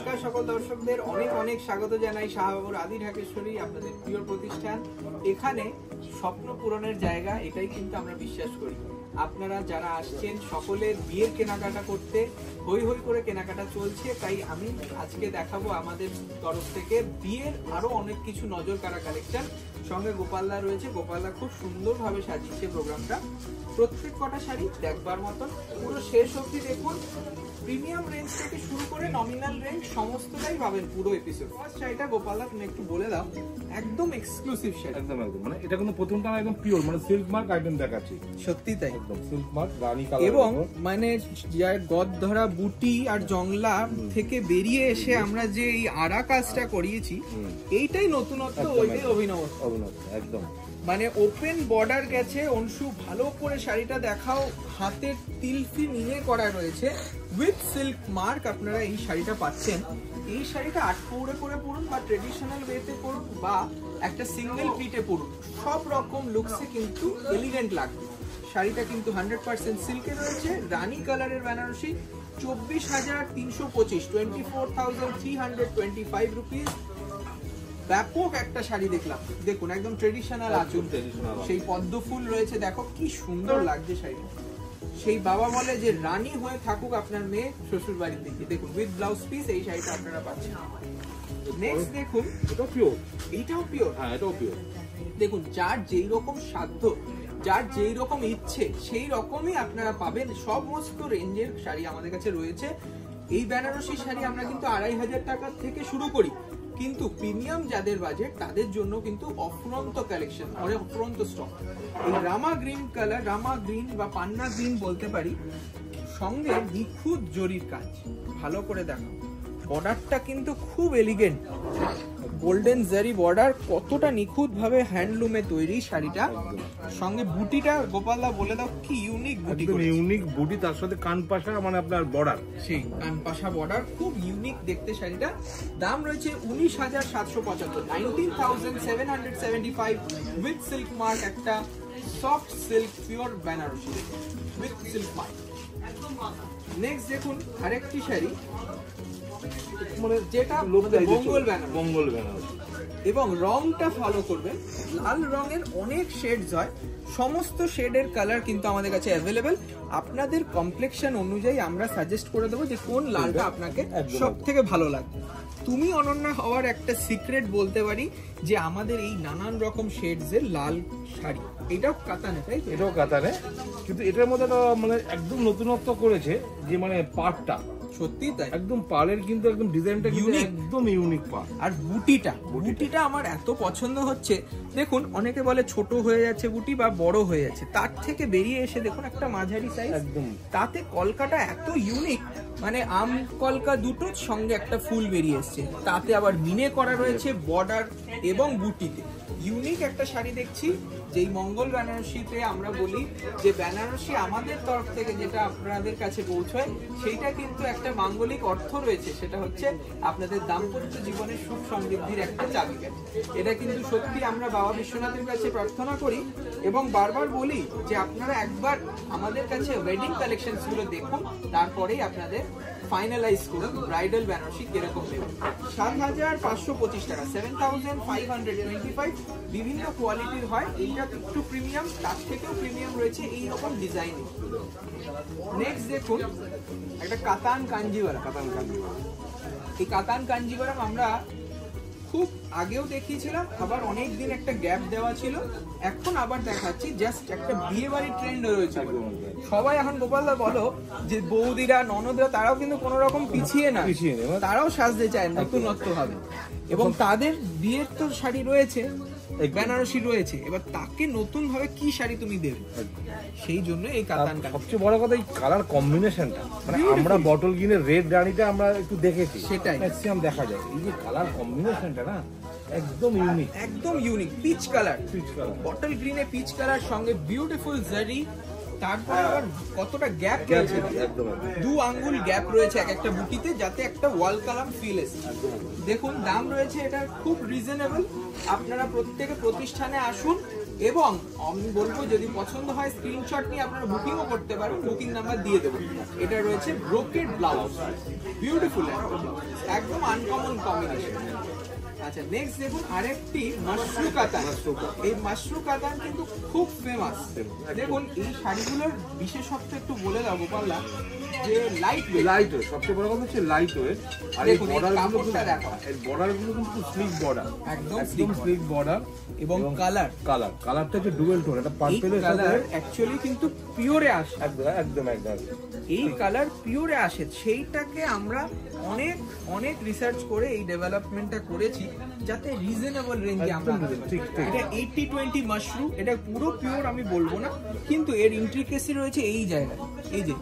নমস্কার সকল দর্শকদের, অনেক অনেক স্বাগত জানাই শাহবাবুর আদি ঢাকেশ্বরী, আপনাদের প্রিয় প্রতিষ্ঠান। এখানে স্বপ্ন পূরণের জায়গা, এটাই কিন্তু আমরা বিশ্বাস করি। আপনারা যারা আসছেন সকলের বিয়ের কেনাকাটা করতে হই হই করে কেনাকাটা চলছে, তাই আমি আজকে দেখাবো আমাদের তরফ থেকে বিয়ের আরো অনেক কিছু নজর কাড়া কালেকশন। সঙ্গে গোপালদা রয়েছে, গোপালদা খুব সুন্দরভাবে সাজিয়েছে প্রোগ্রামটা। প্রত্যেক কটা শাড়ি দেখবার মতন, পুরো শেষ অবধি দেখুন। প্রিমিয়াম রেঞ্জ থেকে শুরু করে নমিনাল রেঞ্জ সমস্তটাই পাবেন পুরো এপিসোড। ফার্স্ট শাড়িটা গোপালদা তুমি একটু বলে দাও। একদম এক্সক্লুসিভ শাড়ি, একদম মানে এটা কিন্তু প্রথমটা একদম পিওর মানে সিল্ক মার্ক আইটেম দেখাচ্ছি। সত্যি তাই, একদম সিল্ক মার্ক রানী কালার এবং মানে গদ ধরা বুটি আর জংলা থেকে বেরিয়ে এসে আমরা যে এই আড়া কাজটা করিয়েছি, এইটাই নতুনত্ব, ওইটাই অভিনবত্ব। একদম মানে ওপেন বর্ডার গেছে। অংশু ভালো করে শাড়িটা দেখাও, হাতের তিলফি নিয়ে করা রয়েছে উইথ সিল্ক মার্ক। আপনারা এই শাড়িটা পাচ্ছেন। এই শাড়িটা 8 পৌড়ে করে পরুন বা ট্রেডিশনাল ওয়েতে পরুন বা একটা সিঙ্গেল প্লিটে পরুন, সব রকম লুকসে কিন্তু এলিগেন্ট লাগবে। শাড়িটা কিন্তু 100% সিল্কে রয়েছে, রানী কালারের বেনারসি। 24,325, 24,325 রুপিস। ব্যাপক একটা শাড়ি দেখলাম, দেখুন একদম ট্রেডিশনাল আঁচল, সেই পদ্ম ফুল রয়েছে, দেখো কি সুন্দর লাগছে শাড়িটা। সেই বাবা বলে যে রানী হয়ে থাকুক আপনার মেয়ে শ্বশুর বাড়ির দিকে। দেখুন উইথ ব্লাউজ পিস এই শাড়িটা আপনারা পাচ্ছেন। নেক্সট দেখুন, এটা পিওর, এইটাও পিওর। হ্যাঁ এটাও পিওর। দেখুন যার যেই রকম সাধ্য, যার যেই রকম ইচ্ছে, সেই রকমই আপনারা পাবেন। সমস্ত রেঞ্জের শাড়ি আমাদের কাছে রয়েছে। এই বেনারসি শাড়ি আমরা কিন্তু 2,500 টাকা থেকে শুরু করি, কিন্তু প্রিমিয়াম যাদের বাজেট তাদের জন্য কিন্তু অফুরন্ত কালেকশন, অনেক অফুরন্ত স্টক। এই রামা গ্রিন কালার, রামা গ্রিন বা পান্না গ্রিন বলতে পারি, সঙ্গে নিখুঁত জরির কাজ। ভালো করে দেখো, বর্ডারটা কিন্তু খুব এলিগেন্ট, গোল্ডেন জারি বর্ডার, কতটা নিখুঁত ভাবে হ্যান্ডলুমে তৈরি শাড়িটা। সঙ্গে বুটিটা গোপালদা বলে দাও কি ইউনিক বুটি, ইউনিক বুটি, তার সাথে কানপাশা মানে আপনার বর্ডার, সেই কানপাশা বর্ডার, খুব ইউনিক দেখতে শাড়িটা। দাম রয়েছে 19,775, 19,775 উইথ সিল্ক মার্ক। একটা soft silk pure Banarasi with silk mark. Next দেখুন আরেকটি শাড়ি, মানে যেটা মঙ্গল বেনারসি, এবং রংটা ফলো করবেন। লাল রঙের অনেক শেডস হয়, সমস্ত শেডের কালার কিন্তু আমাদের কাছে অ্যাভেলেবেল। আপনাদের কমপ্লেক্সন অনুযায়ী আমরা সাজেস্ট করে দেবো যে কোন লালটা আপনাকে সব থেকে ভালো লাগবে। তুমি অনন্যা হওয়ার একটা সিক্রেট বলতে পারি যে আমাদের এই নানান রকম শেডস এর লাল শাড়ি, এটাও কাতানে, তাই এটাও কাতানে, কিন্তু এটার মধ্যে মানে একদম নতুনত্ব করেছে যে মানে পাড়টা, সত্যি তাই, একদম পাড়ের কিন্তু একদম ডিজাইনটা একদম ইউনিক পাড়। আর বুটিটা আমার এত পছন্দ হচ্ছে। দেখুন অনেকে বলে ছোট হয়ে যাচ্ছে বুটি বা বড় হয়ে যাচ্ছে, তার থেকে বেরিয়ে এসে দেখুন একটা মাঝারি সাইজ, একদম তাতে কলকাটা এত ইউনিক, মানে আম কলকা দুটোর সঙ্গে একটা ফুল বেরিয়ে এসছে, তাতে আবার মিনে করা রয়েছে বর্ডার এবং বুটিতে। ইউনিক একটা শাড়ি দেখছি। যেই মঙ্গল বেনারসিতে আমরা বলি যে বেনারসি আমাদের তরফ থেকে যেটা আপনাদের কাছে পৌঁছয়, সেইটা কিন্তু একটা মাঙ্গলিক অর্থ রয়েছে, সেটা হচ্ছে আপনাদের দাম্পত্য জীবনের সুখ সমৃদ্ধির একটা চাবিকাঠি। এটা কিন্তু সত্যি আমরা বাবা বিশ্বনাথের কাছে প্রার্থনা করি এবং বারবার বলি যে আপনারা একবার আমাদের কাছে ওয়েডিং কালেকশনস গুলো দেখুন, তারপরেই আপনাদের ফাইনালাইজ করুন ব্রাইডাল বেনারসি কিরকম দেবেন। 7,525 টাকা, 7,525, বিভিন্ন কোয়ালিটির হয়। এইটা একটু প্রিমিয়াম, তার থেকেও প্রিমিয়াম রয়েছে এইরকম ডিজাইন। নেক্সট দেখুন একটা কাতান কাঞ্জিভারাম। এই কাতান কাঞ্জিভারাম আমরা খুব আগেও দেখিয়েছিলাম, আবার অনেক দিন একটা গ্যাপ দেওয়া ছিল, এখন আবার দেখাচ্ছি। জাস্ট একটা বিয়ে বাড়ির ট্রেন্ড রয়েছে। সবাই এখন গোপালদা বলো যে বৌদিরা ননদরা তারাও কিন্তু কোনো রকম পিছিয়ে না, তারাও সাজতে চায় নতুনত্ব ভাবে, এবং তাদের বিয়ের তো শাড়ি রয়েছে, বেনারসি রয়েছে, এবার তাকে নতুন ভাবে কি শাড়ি তুমি দেবে, সেই জন্য এই কাতান। সবচেয়ে বড় কথা এই কালার কম্বিনেশনটা, মানে আমরা বটল গ্রিনের রেড রানীটা আমরা একটু দেখেছি, সেটাই ম্যাক্সিমাম দেখা যায়। এই যে কালার কম্বিনেশনটা না একদম ইউনিক, একদম ইউনিক। পিচ কালার, বটল গ্রিনে পিচ কালার সঙ্গে বিউটিফুল জারি, তারপর আবার কতটা গ্যাপ রয়েছে, 2 আঙ্গুল গ্যাপ রয়েছে এক একটা বুটিতে, যাতে একটা ওয়াল কালাম ফিল এসে। দেখুন দাম রয়েছে এটা খুব রিজনেবল। আপনারা প্রত্যেকে প্রতিষ্ঠানে আসুন, এবং আমি বলবো যদি পছন্দ হয় স্ক্রিনশট নিয়ে আপনারা বুকিংও করতে পারেন, বুকিং নাম্বার দিয়ে দেবো। এটা রয়েছে ব্রোকেড ব্লাউজ, বিউটিফুল একদম আনকমন কম্বিনেশন। আচ্ছা নেক্সট দেখুন আরেকটি মাশরু কাতান। এই মাশরু কাতান কিন্তু খুব ফেমাস। দেখুন এই শাড়িগুলোর বিশেষত্ব একটু বলে দাও গোপালদা, যে লাইট ওয়েট, সবচেয়ে বড় কথা হচ্ছে লাইট ওয়েট। আর এই বর্ডারগুলো দেখো, এই বর্ডারগুলো কিন্তু স্লিক বর্ডার, একদম স্লিক বর্ডার এবং কালারটা যে ডুয়েল টোন, এটা পার্পলের কালার অ্যাকচুয়ালি কিন্তু পিওরে আসে, একদম এই কালার পিওরে আসে। সেইটাকে আমরা অনেক অনেক রিসার্চ করে এই ডেভেলপমেন্টটা করেছি যাতে রিজনেবল রেঞ্জে আমরা। এটা 80-20 মাশরু, এটা পুরো পিওর আমি বলবো না, কিন্তু এর ইন্ট্রিকেসি রয়েছে এই জায়গায়। এই যে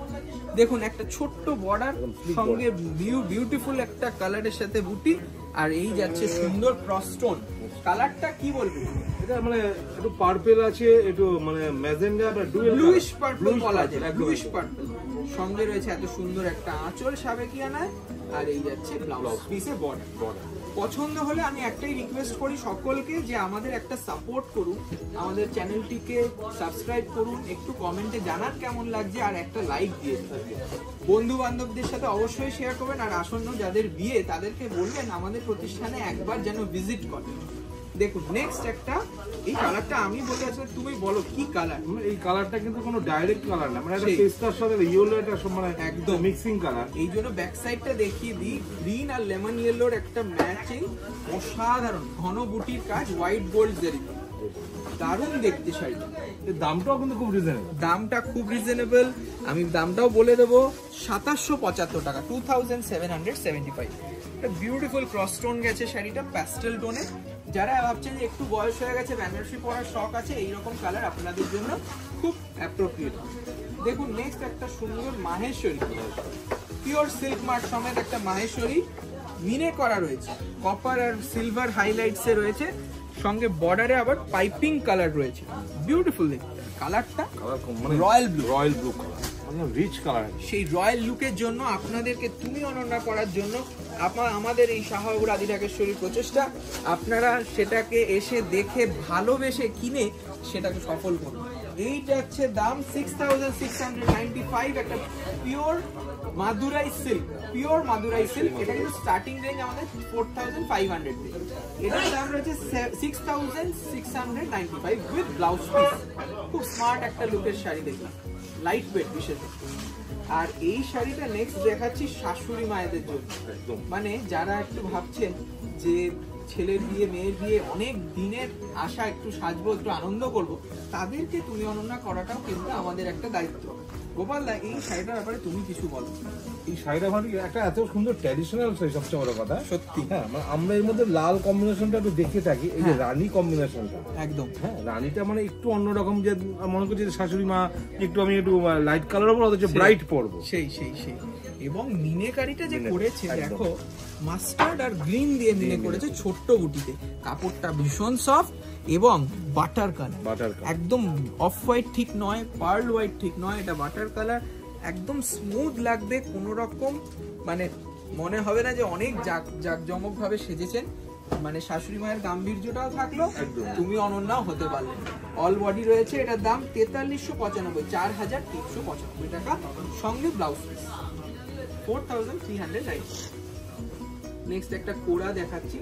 দেখুন একটা ছোট্ট বর্ডার সঙ্গে বিউটিফুল একটা কালারের সাথে বুটি, আর এই যাচ্ছে সুন্দর ক্রস স্টোন। কালারটা কি বলবো, এটা মানে একটু পার্পল আছে, একটু মানে ম্যাজেন্ডা বা ব্লুইশ পার্পল বলা যায়, ব্লুইশ পার্পল। সঙ্গে রয়েছে এত সুন্দর একটা আঁচল সাবেকিয়ানায়, আর এই যাচ্ছে ব্লাউজ পিসে বর্ডার। পছন্দ হলে আমি একটাই রিকোয়েস্ট করি সকলকে যে আমাদের একটা সাপোর্ট করুন, আমাদের চ্যানেলটিকে সাবস্ক্রাইব করুন, একটু কমেন্টে জানান কেমন লাগছে, আর একটা লাইক দিয়ে বন্ধু বান্ধবদের সাথে অবশ্যই শেয়ার করবেন। আর আসন্ন যাদের বিয়ে তাদেরকে বলবেন আমাদের প্রতিষ্ঠানে একবার যেন ভিজিট করেন। দেখুন নেক্সট একটা, এই কালারটা আমি বলে আছি, তুমি বলো কি কালার। এই কালারটা কিন্তু কোনো ডাইরেক্ট কালার না, মানে একটা পেস্তার সাথে ইয়েলো, এটা মানে একদম মিক্সিং কালার। এই জন্য ব্যাক সাইডটা দেখিয়ে দিই, গ্রিন আর লেমন ইয়েলোর একটা ম্যাচিং, অসাধারণ ঘন বুটির কাজ, হোয়াইট গোল্ড জারি, দারুণ দেখতে শাড়িটা। এর দামটাও কিন্তু খুব রিজনেবল, দামটা খুব রিজনেবল। আমি দামটাও বলে দেবো, 2775 টাকা, 2775। একটা বিউটিফুল ক্রস স্টোন গেছে শাড়িটা, প্যাস্টেল টোনে। যারা ভাবছেন যে একটু বয়স হয়ে গেছে, বেনারসি পরার শখ আছে, এইরকম কালার আপনাদের জন্য খুব অ্যাপ্রোপ্রিয়েট। দেখুন নেক্সট একটা সুন্দর মাহেশ্বরী, পিওর সিল্ক মার্ক সমেত একটা মাহেশ্বরী, মিনে করা রয়েছে, কপার আর সিলভার হাইলাইটস এ রয়েছে, সঙ্গে বর্ডারে আবার পাইপিং কালার রয়েছে, বিউটিফুল দেখতে। কালারটা রয়্যাল ব্লু কালার, মানে রিচ কালার। সেই রয়্যাল লুকের জন্য আপনাদেরকে তুমি অনন্যা করার জন্য আমাদের এই শাহবাবুর আদি ঢাকেশ্বরীর প্রচেষ্টা, আপনারা সেটাকে এসে দেখে ভালোবেসে কিনে সেটাকে সফল করুন। এইটা হচ্ছে দাম 6695, একটা পিওর মাদুরাই সিল্ক, এটা কিন্তু স্টার্টিং রেঞ্জ আমাদের 4500 থেকে। এটার দাম রয়েছে 6695 উইথ ব্লাউজ পিস। খুব স্মার্ট একটা লুকের শাড়ি দেখলাম, লাইট ওয়েট বিশেষত। আর এই শাড়িটা নেক্সট দেখাচ্ছি শাশুড়ি মায়েদের জন্য, মানে যারা একটু ভাবছেন যে ছেলের বিয়ে মেয়ের বিয়ে অনেক দিনের আশা, একটু সাজবো, একটু আনন্দ করব, তাদেরকে তুমি অনন্যা করাটাও কিন্তু আমাদের একটা দায়িত্ব। গোপালদা এই শাড়িটার ব্যাপারে তুমি কিছু বলো। এই শাড়িটা মানে একটা এত সুন্দর ট্র্যাডিশনাল শাড়ি, সবচেয়ে বড় কথা সত্যি। হ্যাঁ, মানে আমরা এর মধ্যে লাল কম্বিনেশনটা একটু দেখে থাকি, এই যে রানী কম্বিনেশনটা, একদম হ্যাঁ, রানীটা মানে একটু অন্যরকম, যে মনে করছি শাশুড়ি মা একটু আমি একটু লাইট কালার উপর অথচ ব্রাইট পরবো, সেই এবং মিনেকারিটা যে করেছে দেখো, মাস্টার্ড আর গ্রিন দিয়ে মিনে করেছে ছোট্ট বুটিতে, কাপড়টা ভীষণ সফট এবং বাটার কালার, একদম অফ হোয়াইট ঠিক নয়, পার্ল হোয়াইট ঠিক নয়, এটা বাটার কালার, একদম স্মুথ লাগবে, কোনো রকম মানে মনে হবে না যে অনেক জাঁকজমক ভাবে সেজেছেন, মানে শাশুড়ি মায়ের গাম্ভীর্যটাও থাকলো, তুমি অনন্যাও হতে পারলে। অল বডি রয়েছে, এটার দাম 4395, 4395 টাকা, সঙ্গে ব্লাউজ পিস 4390। নেক্সট একটা কোড়া দেখাচ্ছি,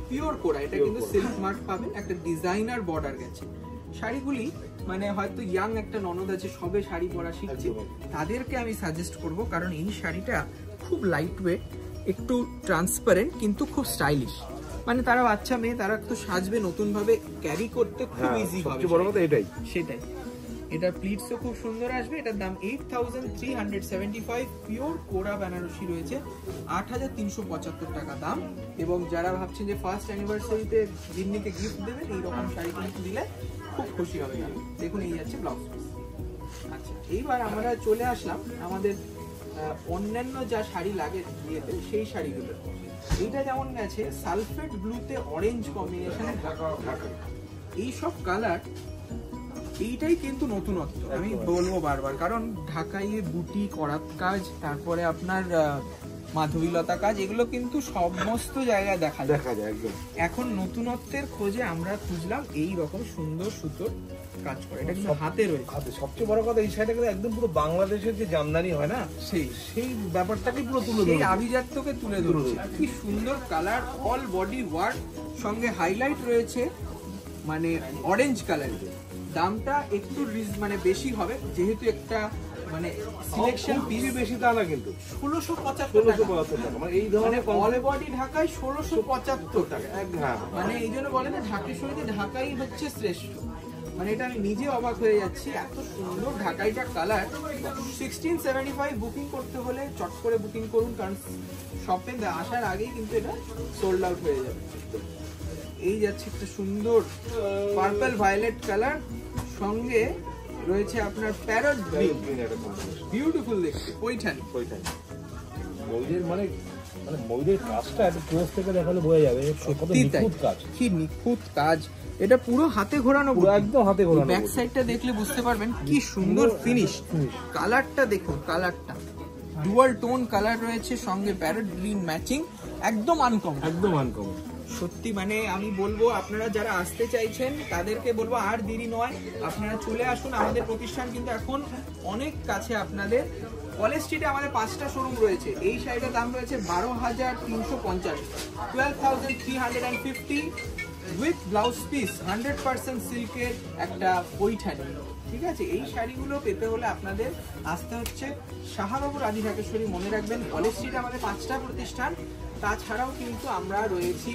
পিওর কোড়া, এটা কিন্তু সিল্ক মার্ক পাবেন, একটা ডিজাইনার বর্ডার গেছে। শাড়িগুলি মানে হয়তো ইয়াং একটা ননদ আছে, সবে শাড়ি পরা শিখছে, তাদেরকে আমি সাজেস্ট করব, কারণ এই শাড়িটা খুব লাইট ওয়েট, একটু ট্রান্সপারেন্ট, কিন্তু খুব স্টাইলিশ, মানে তারা বাচ্চা মেয়ে, তারা তো সাজবে নতুন ভাবে, ক্যারি করতে খুব ইজি হবে, বড় কথা এটাই। সেটাই। এটার প্লিটসও খুব সুন্দর আসবে, এটার দাম 8375, পিওর কোরা বেনারসি রয়েছে, 8375 টাকা দাম। এবং যারা ভাবছেন যে ফার্স্ট অ্যানিভার্সারিতে জিন্নিকে গিফট দেবেন, এইরকম শাড়ি কিন্তু দিলে খুব খুশি হবে। দেখুন এই যাচ্ছে ব্লাউজ পিস। আচ্ছা, এইবার আমরা চলে আসলাম আমাদের অন্যান্য যা শাড়ি লাগে বিয়েতে, সেই শাড়িগুলো। এইটা যেমন গেছে সালফেট ব্লুতে অরেঞ্জ কম্বিনেশনে, এইসব কালার, এইটাই কিন্তু নতুনত্ব আমি বলবো বারবার, কারণ ঢাকাইয়ে বুটি করাত কাজ, তারপরে আপনার মাধবীলতা কাজ, এগুলো কিন্তু সমস্ত জায়গায় দেখা যায় একদম। এখন নতুনত্বের খোঁজে আমরা খুঁজলাম এই রকম সুন্দর সুতোর কাজ করে, এটা কিন্তু হাতে রয়েছে। সবচেয়ে বড় কথা এই সাইডে কিন্তু একদম পুরো বাংলাদেশের যে জামদানি হয় না, সেই ব্যাপারটাকে পুরো তুলে ধরছে, এই আভিজাত্যকে তুলে ধরছে। কি সুন্দর কালার, অল বডি ওয়ার্ক, সঙ্গে হাইলাইট রয়েছে মানে অরেঞ্জ কালারের। দামটা একটু মানে বেশি হবে যেহেতু একটা মানে সিলেকশন পিস বেশি তা না, কিন্তু 1675 টাকা। মানে এই ধরনের অল বডি ঢাকায় 1675 টাকা। মানে এই জন্য বলে না ঢাকেশ্বরীতে ঢাকাই হচ্ছে শ্রেষ্ঠ, মানে এটা আমি নিজে অবাক হয়ে যাচ্ছি, এত সুন্দর ঢাকাইটা কালার। 1675 বুকিং করতে হলে চট করে বুকিং করুন, কারণ শপে আসার আগেই কিন্তু এটা সোল্ড আউট হয়ে যাবে। এই যাচ্ছে একটা সুন্দর পার্পল ভায়োলেট কালার, সঙ্গে রয়েছে আপনার প্যারট গ্রিন, বিউটিফুল দেখতে। পৈঠানি ময়ূরের মানে ময়ূরের কাজটা একটু ক্লোজ থেকে দেখালে বোঝা যাবে কত নিখুঁত কাজ, কি নিখুঁত কাজ। এটা পুরো হাতে ঘোরানো, পুরো একদম হাতে ঘোরানো। ব্যাক সাইডটা দেখলে বুঝতে পারবেন কি সুন্দর ফিনিশ। কালারটা দেখুন, কালারটা ডুয়াল টোন কালার রয়েছে, সঙ্গে প্যারট গ্রিন ম্যাচিং, একদম আনকমন, একদম আনকমন। সত্যি মানে আমি বলবো আপনারা যারা আসতে চাইছেন তাদেরকে বলবো আর দেরি নয়, আপনারা চলে আসুন। আমাদের প্রতিষ্ঠান কিন্তু এখন অনেক কাছে আপনাদের। কলেজ স্ট্রিটে আমাদের 5টা শোরুম রয়েছে। এই শাড়িটার দাম রয়েছে 12,350, 12,350 উইথ ব্লাউজ পিস, 100% সিল্কের একটা পৈঠানি। ঠিক আছে, এই শাড়িগুলো পেতে হলে আপনাদের আসতে হচ্ছে শাহবাবু রাজি ঢাকেশ্বরী। মনে রাখবেন কলেজ স্ট্রিটে আমাদের 5টা প্রতিষ্ঠান, তাছাড়াও কিন্তু আমরা রয়েছি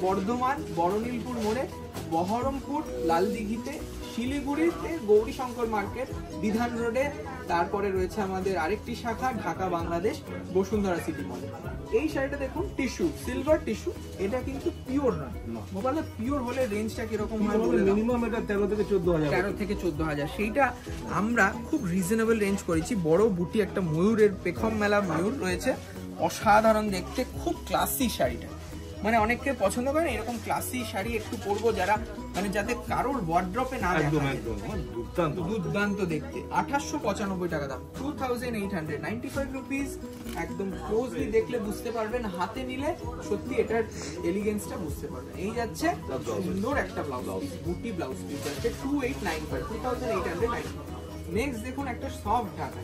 বর্ধমান বড়নীলপুর মোড়ে, বহরমপুর লালদিঘিতে, শিলিগুড়িতে গৌরীশঙ্কর মার্কেট, বিধান রোডে, তারপরে রয়েছে আমাদের আরেকটি শাখা ঢাকা বাংলাদেশ বসুন্ধরা সিটি মল। এই শাড়িটা দেখুন, টিস্যু, সিলভার টিস্যু, এটা কিন্তু পিওর নয়। মোবাইলে পিওর হলে রেঞ্জটা কিরকম হয়? মিনিমাম এটা 13 থেকে 14,000, 13 থেকে 14,000। সেইটা আমরা খুব রিজনেবল রেঞ্জ করেছি। বড় বুটি একটা ময়ূরের, পেখম মেলা ময়ূর রয়েছে, অসাধারণ দেখতে, খুব ক্লাসি শাড়িটা। মানে অনেকে পছন্দ করেন এরকম ক্লাসি শাড়ি একটু পরবো, যারা মানে যাতে কারোর ওয়ার্ড্রপে না দেখা যায়। দুর্দান্ত দেখতে। 2895 টাকা দাম, 2895 রুপিস। একদম ক্লোজলি দেখলে বুঝতে পারবেন, হাতে নিলে সত্যি এটার এলিগেন্সটা বুঝতে পারবেন। এই যাচ্ছে সুন্দর একটা ব্লাউজ, বুটি ব্লাউজ পিস যাচ্ছে 2895, 2895। নেক্সট দেখুন একটা সফট ঢাকা,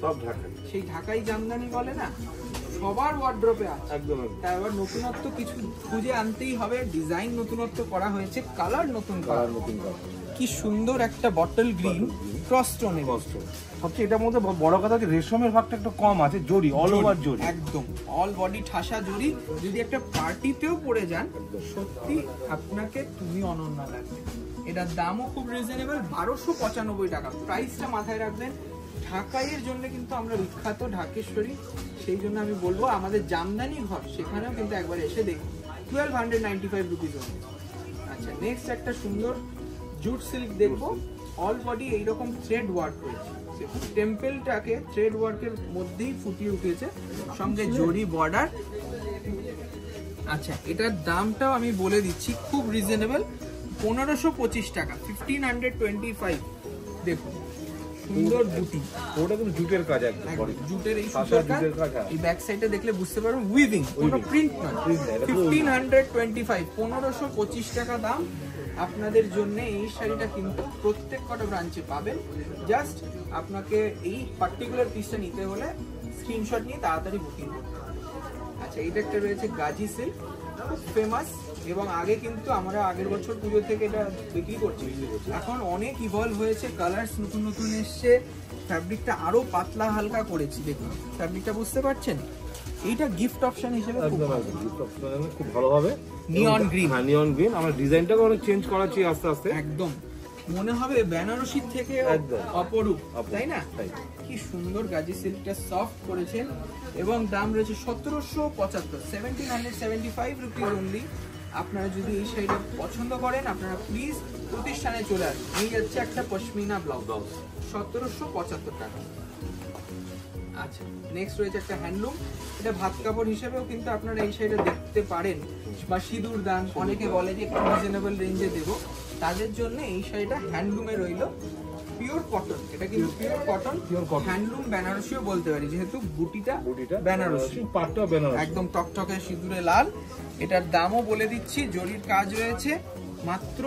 সেই ঢাকাই জামদানি বলে না, সবার ওয়ার্ড্রপে আছে একদম। তাই আবার নতুনত্ব কিছু খুঁজে আনতেই হবে। ডিজাইন নতুনত্ব করা হয়েছে, কালার নতুন, কালার নতুন। কি সুন্দর একটা বটল গ্রিন ক্রস টোনে। সবচেয়ে এটার মধ্যে বড় কথা হচ্ছে রেশমের ভাগটা একটু কম আছে, জড়ি, অল ওভার জড়ি, একদম অল বডি ঠাসা জড়ি। যদি একটা পার্টিতেও পরে যান সত্যি আপনাকে তুমি অনন্য লাগবে। এটার দামও খুব রিজনেবল, 1295 টাকা। প্রাইসটা মাথায় রাখবেন, ঢাকাইয়ের জন্য কিন্তু আমরা বিখ্যাত ঢাকেশ্বরী, সেই জন্য আমি বলবো আমাদের জামদানি ঘর, সেখানেও কিন্তু একবার এসে দেখুন। 1295 রুপিস। আচ্ছা, নেক্সট একটা সুন্দর জুট সিল্ক দেখবো, অল বডি এইরকম থ্রেড ওয়ার্ক রয়েছে। টেম্পেলটাকে থ্রেড ওয়ার্কের মধ্যেই ফুটিয়ে উঠেছে, সঙ্গে জরি বর্ডার। আচ্ছা, এটার দামটাও আমি বলে দিচ্ছি, খুব রিজনেবল, 1525 টাকা, 1525। দেখুন সুন্দর বুটি, ওটা কিন্তু জুটের কাজ, একদম জুটের এই সুতার কাজ। এই ব্যাক সাইডে দেখলে বুঝতে পারবেন উইভিং, কোনো প্রিন্ট নয়। 1525, 1525 টাকা দাম আপনাদের জন্য। এই শাড়িটা কিন্তু প্রত্যেক কটা ব্রাঞ্চে পাবেন। জাস্ট আপনাকে এই পার্টিকুলার পিসটা নিতে হলে স্ক্রিনশট নিয়ে তাড়াতাড়ি বুকিং করতে হবে। আচ্ছা, এটা একটা রয়েছে গাজি সিল্ক, খুব ফেমাস, এবং আগে কিন্তু আমরা আগের বছর পুজো থেকে এটা বিক্রি করছি। এখন অনেক ইভলভ হয়েছে, কালার্স নতুন নতুন এসছে, ফ্যাব্রিকটা আরো পাতলা হালকা করেছি। দেখুন ফ্যাব্রিকটা বুঝতে পারছেন, এইটা গিফট অপশন হিসেবে খুব ভালো হবে। নিয়ন গ্রিন, হ্যাঁ নিয়ন গ্রিন। আমরা ডিজাইনটাকে অনেক চেঞ্জ করাচ্ছি আস্তে আস্তে, একদম মনে হবে বেনারসির থেকে অপরূপ, তাই না? কি সুন্দর গাজি সিল্কটা সফট করেছেন, এবং দাম রয়েছে 1775, 1775 রুপিস অনলি। আপনারা যদি এই শাড়িটা পছন্দ করেন আপনারা প্লিজ প্রতিষ্ঠানে চলে আসুন। এই যাচ্ছে একটা পশমিনা ব্লাউজ, 1775 টাকা। আচ্ছা, নেক্সট রয়েছে একটা হ্যান্ডলুম, এটা ভাত কাপড় হিসেবেও কিন্তু আপনারা এই শাড়িটা দেখতে পারেন, বা সিঁদুর দান, অনেকে বলে যে একটু রিজনেবল রেঞ্জে দেবো, তাদের জন্য এই শাড়িটা হ্যান্ডলুমে রইল। পিওর কটন, এটা কিন্তু পিওর কটন, হ্যান্ডলুম বেনারসিও বলতে পারি, যেহেতু বুটিটা বেনারসি, পাটটা বেনারসি, একদম টকটকে সিঁদুরে লাল। এটার দামও বলে দিচ্ছি, জরির কাজ রয়েছে, মাত্র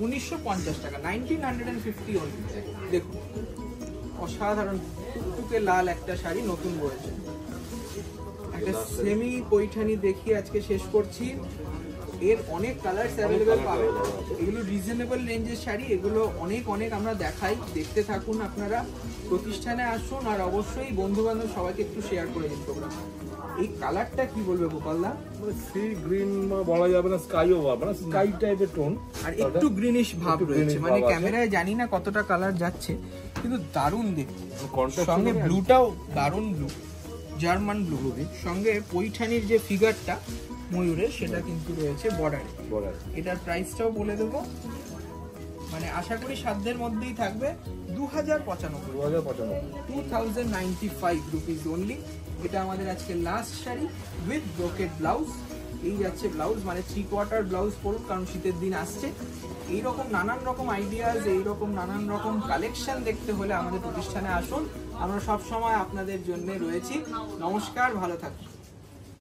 1950 টাকা, 1950 only। দেখুন অসাধারণ টুকটুকে লাল একটা শাড়ি নতুন বলেছে। একটা সেমি পৈঠানি দেখিয়ে আজকে শেষ করছি। এর অনেক কালার অ্যাভেলেবেল পাবেন, এগুলো রিজনেবল রেঞ্জের শাড়ি, এগুলো অনেক অনেক আমরা দেখাই, দেখতে থাকুন আপনারা, প্রতিষ্ঠানে আসুন, আর অবশ্যই বন্ধু বান্ধব সবাইকে একটু শেয়ার করে দিন প্রোগ্রাম। এই কালারটা কি বলবে গোপালদা, সি গ্রিন বলা যাবে না, স্কাইও মানে স্কাই টাইপের টোন, আর একটু গ্রিনিশ ভাব রয়েছে, মানে ক্যামেরায় জানি না কতটা কালার যাচ্ছে, কিন্তু দারুণ দেখতে। সঙ্গে ব্লুটাও দারুণ ব্লু, জার্মান ব্লু, সঙ্গে পৈঠানির যে ফিগারটা ময়ূরের সেটা কিন্তু রয়েছে বর্ডারে। এটার প্রাইসটাও বলে দেবো, মানে আশা করি সাধ্যের মধ্যেই থাকবে, 2095 রুপিস অনলি। এটা আমাদের আজকে last sari with brocade blouse. এই যাচ্ছে ব্লাউজ, মানে 3/4 ব্লাউজ পরুন, কারণ শীতের দিন আসছে। এইরকম নানান রকম আইডিয়াস, এইরকম নানান রকম কালেকশন দেখতে হলে আমাদের প্রতিষ্ঠানে আসুন, আমরা সব সময় আপনাদের জন্য রয়েছি। নমস্কার, ভালো থাকুন।